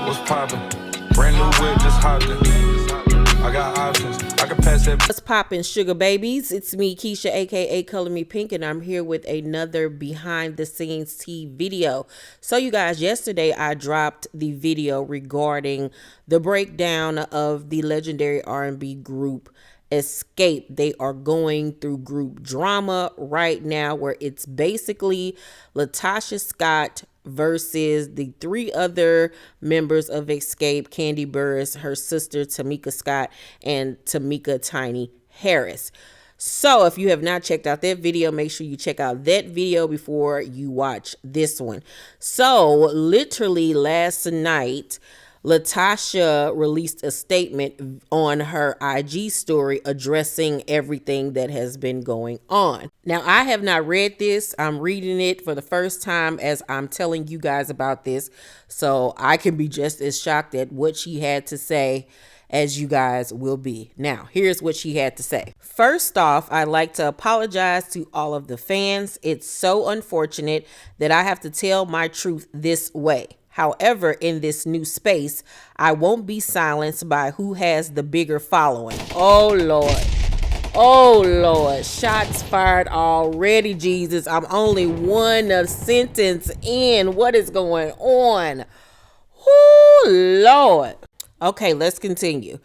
What's poppin'? Brand new whip, just hopped in. I got options. I can pass that. What's poppin', sugar babies? It's me, Keisha, aka Color Me Pynk, and I'm here with another behind the scenes tea video. So you guys, yesterday I dropped the video regarding the breakdown of the legendary R&B group Xscape. They are going through group drama right now, where it's basically Latocha Scott versus the three other members of Xscape: Candy Burris, her sister Tamika Scott, and Tamika Tiny Harris. So if you have not checked out that video, make sure you check out that video before you watch this one. So literally last night, Latocha released a statement on her IG story addressing everything that has been going on. Now, I have not read this. I'm reading it for the first time as I'm telling you guys about this, so I can be just as shocked at what she had to say as you guys will be. Now, here's what she had to say. First off, I'd like to apologize to all of the fans. It's so unfortunate that I have to tell my truth this way. However, in this new space, I won't be silenced by who has the bigger following. Oh, Lord. Oh, Lord. Shots fired already, Jesus. I'm only one sentence in. What is going on? Oh, Lord. Okay, let's continue.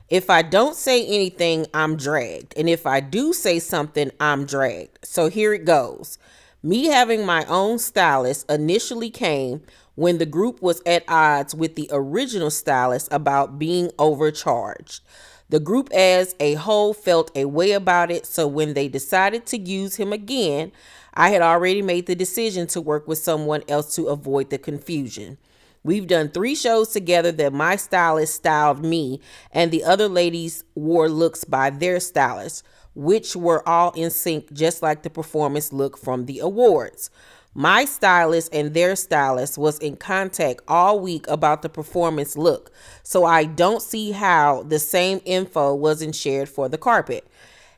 If I don't say anything, I'm dragged. And if I do say something, I'm dragged. So here it goes. Me having my own stylist initially came when the group was at odds with the original stylist about being overcharged. The group as a whole felt a way about it, so when they decided to use him again, I had already made the decision to work with someone else to avoid the confusion. We've done 3 shows together that my stylist styled me, and the other ladies wore looks by their stylist, which were all in sync, just like the performance look from the awards. My stylist and their stylist was in contact all week about the performance look, so I don't see how the same info wasn't shared for the carpet.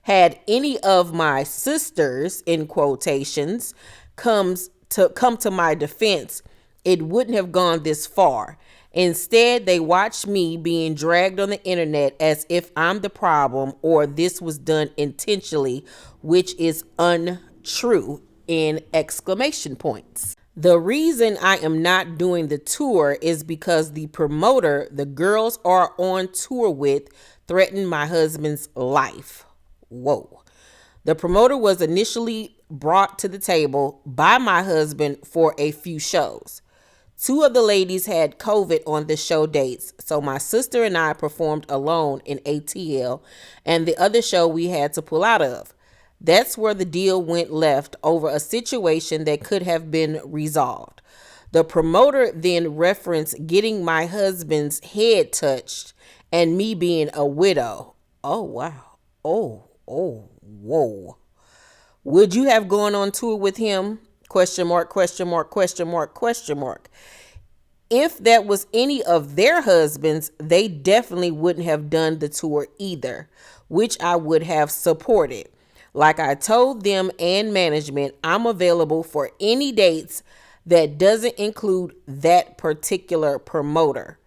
Had any of my sisters, in quotations, come to my defense, it wouldn't have gone this far. Instead, they watched me being dragged on the internet as if I'm the problem or this was done intentionally, which is untrue. In exclamation points. The reason I am not doing the tour is because the promoter the girls are on tour with threatened my husband's life. Whoa. The promoter was initially brought to the table by my husband for a few shows. 2 of the ladies had COVID on the show dates, so my sister and I performed alone in ATL, and the other show we had to pull out of. That's where the deal went left over a situation that could have been resolved. The promoter then referenced getting my husband's head touched and me being a widow. Oh, wow. Whoa. Would you have gone on tour with him? Question mark. If that was any of their husbands, they definitely wouldn't have done the tour either, which I would have supported. Like I told them and management, I'm available for any dates that doesn't include that particular promoter.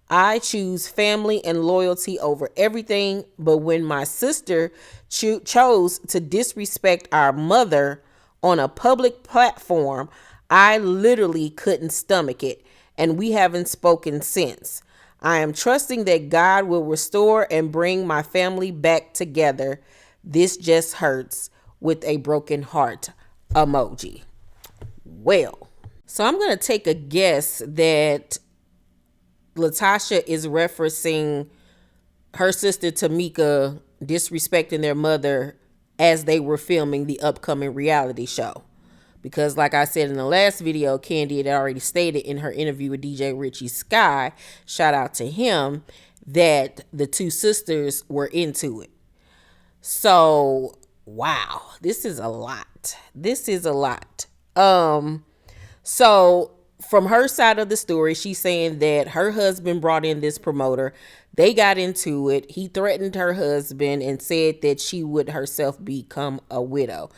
I choose family and loyalty over everything, but when my sister chose to disrespect our mother on a public platform, I literally couldn't stomach it, and we haven't spoken since. I am trusting that God will restore and bring my family back together. This just hurts, with a broken heart emoji. Well, so I'm going to take a guess that Latocha is referencing her sister Tamika disrespecting their mother as they were filming the upcoming reality show. Because like I said in the last video, Candy had already stated in her interview with DJ Richie Sky, shout out to him, that the 2 sisters were into it. So, wow, this is a lot. So from her side of the story, she's saying that her husband brought in this promoter. They got into it. He threatened her husband and said that she would herself become a widow.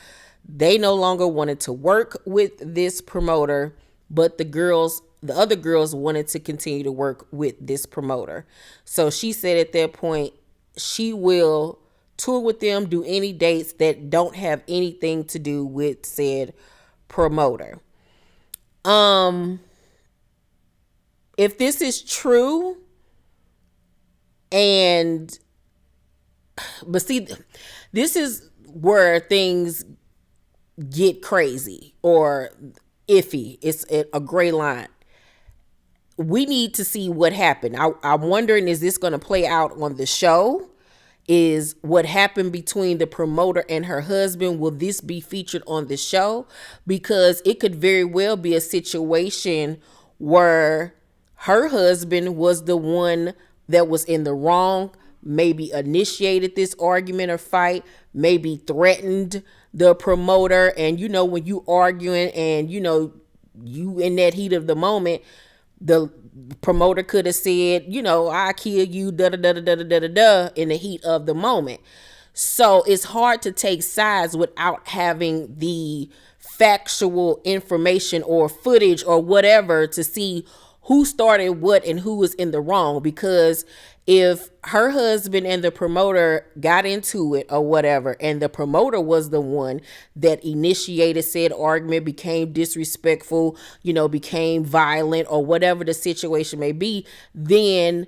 They no longer wanted to work with this promoter, but the girls the other girls wanted to continue to work with this promoter. So she said at that point, she will tour with them, do any dates that don't have anything to do with said promoter. If this is true, but see, this is where things get crazy or iffy. It's a gray line. We need to see what happened. I'm wondering, is this going to play out on the show? Is what happened between the promoter and her husband, will this be featured on the show? Because it could very well be a situation where her husband was the one that was in the wrong, maybe initiated this argument or fight, maybe threatened the promoter. And you know, when you arguing and you know, you in that heat of the moment, the promoter could have said, you know, I kill you, da da da da da da da, in the heat of the moment. So it's hard to take sides without having the factual information or footage or whatever to see who started what and who was in the wrong. Because if her husband and the promoter got into it or whatever, and the promoter was the one that initiated said argument, became disrespectful, you know, became violent or whatever the situation may be, then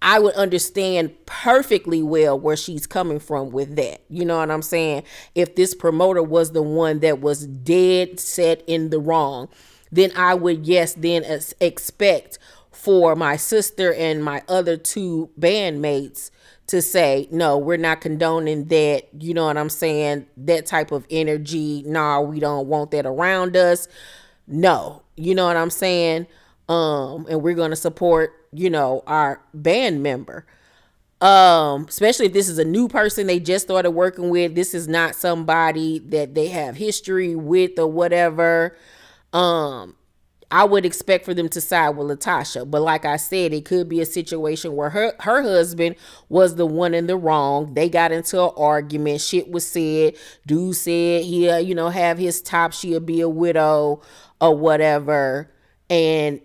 I would understand perfectly well where she's coming from with that. You know what I'm saying? If this promoter was the one that was dead set in the wrong, then I would, yes, then expect for my sister and my other two bandmates to say, no, we're not condoning that. You know what I'm saying? That type of energy. No, we don't want that around us. No, you know what I'm saying? And we're going to support, you know, our band member. Especially if this is a new person they just started working with. This is not somebody that they have history with or whatever. I would expect for them to side with Latocha. But like I said, it could be a situation where her husband was the one in the wrong. They got into an argument. Shit was said. Dude said he'll, you know, have his top. She'll be a widow or whatever. And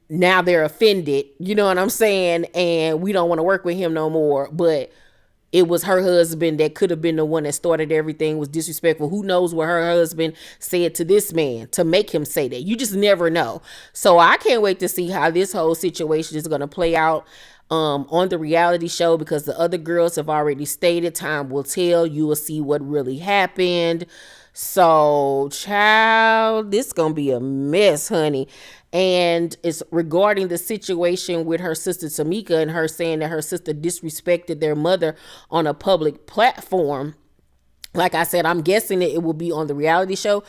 now they're offended. You know what I'm saying? And we don't want to work with him no more. But it was her husband that could have been the one that started everything, was disrespectful. Who knows what her husband said to this man to make him say that? You just never know. So I can't wait to see how this whole situation is going to play out on the reality show, because the other girls have already stated time will tell. You will see what really happened. So, child, this is going to be a mess, honey. And it's regarding the situation with her sister Tamika and her saying that her sister disrespected their mother on a public platform. Like I said, I'm guessing that it will be on the reality show,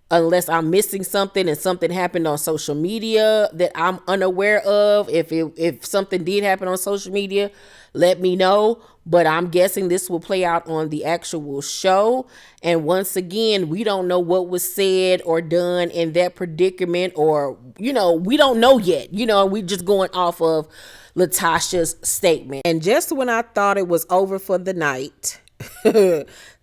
unless I'm missing something and something happened on social media that I'm unaware of. If something did happen on social media, let me know. But I'm guessing this will play out on the actual show. And once again, we don't know what was said or done in that predicament, or, you know, we don't know yet. You know, we just going off of Latocha's statement. And just when I thought it was over for the night,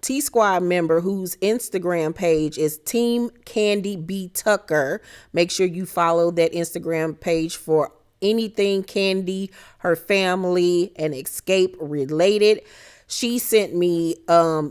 T Squad member whose Instagram page is Team Candy B Tucker. Make sure you follow that Instagram page for anything Candy, her family, and Xscape related. She sent me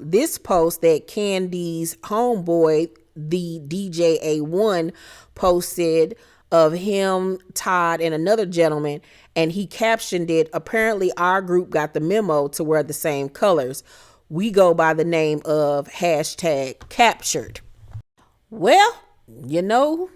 this post that Candy's homeboy, the DJ A1, posted of him, Todd, and another gentleman, and he captioned it, apparently our group got the memo to wear the same colors. We go by the name of #captured. Well, you know,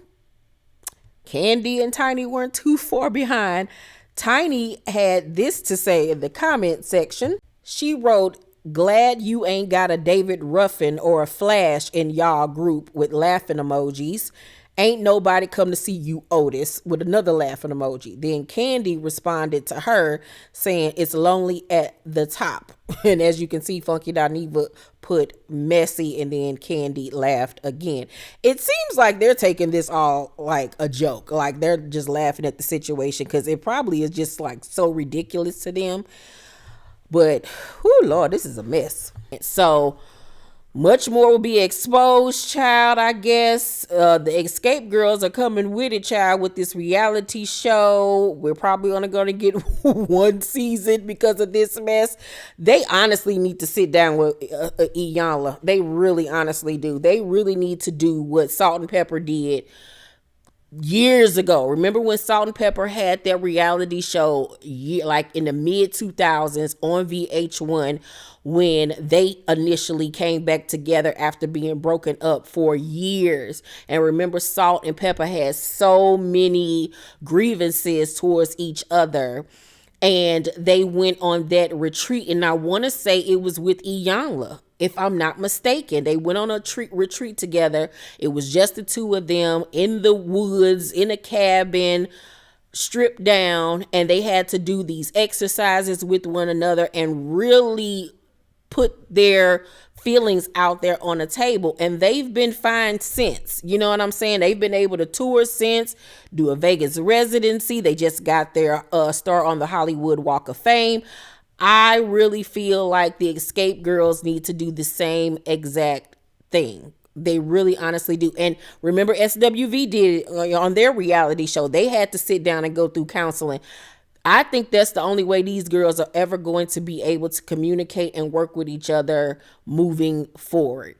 Candy and Tiny weren't too far behind. Tiny had this to say in the comment section. She wrote, "Glad you ain't got a David Ruffin or a Flash in y'all group," with laughing emojis. "Ain't nobody come to see you, Otis," with another laughing emoji. Then Candy responded to her saying, "It's lonely at the top." And as you can see, Funky Dineva put messy, and then Candy laughed again. It seems like they're taking this all like a joke. Like they're just laughing at the situation, because it probably is just like so ridiculous to them. But, whoo, Lord, this is a mess. So Much more will be exposed, child, I guess. The Xscape girls are coming with it, child, with this reality show. We're probably only going to get one season because of this mess. They honestly need to sit down with Iyanla. They really honestly do. They really need to do what Salt and Pepper did years ago. Remember when Salt and Pepper had their reality show like in the mid 2000s on VH1, when they initially came back together after being broken up for years? And remember, Salt and Pepper had so many grievances towards each other, and they went on that retreat, and I want to say it was with Iyanla, if I'm not mistaken. They went on a retreat together. It was just the two of them in the woods, in a cabin, stripped down, and they had to do these exercises with one another and really put their feelings out there on a table. And they've been fine since. You know what I'm saying? They've been able to tour since, do a Vegas residency. They just got their star on the Hollywood Walk of Fame. I really feel like the Xscape girls need to do the same exact thing. They really honestly do. And remember, SWV did it on their reality show. They had to sit down and go through counseling. I think that's the only way these girls are ever going to be able to communicate and work with each other moving forward.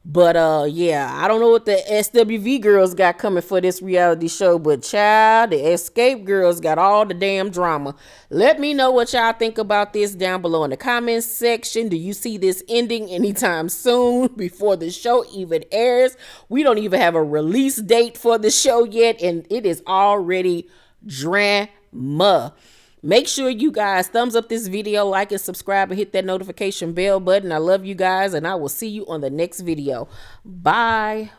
But yeah, I don't know what the SWV girls got coming for this reality show, but child, the Xscape girls got all the damn drama. Let me know what y'all think about this down below in the comments section. Do you see this ending anytime soon before the show even airs? We don't even have a release date for the show yet, and it is already drama. Make sure you guys thumbs up this video, like and subscribe, and hit that notification bell button. I love you guys, and I will see you on the next video. Bye.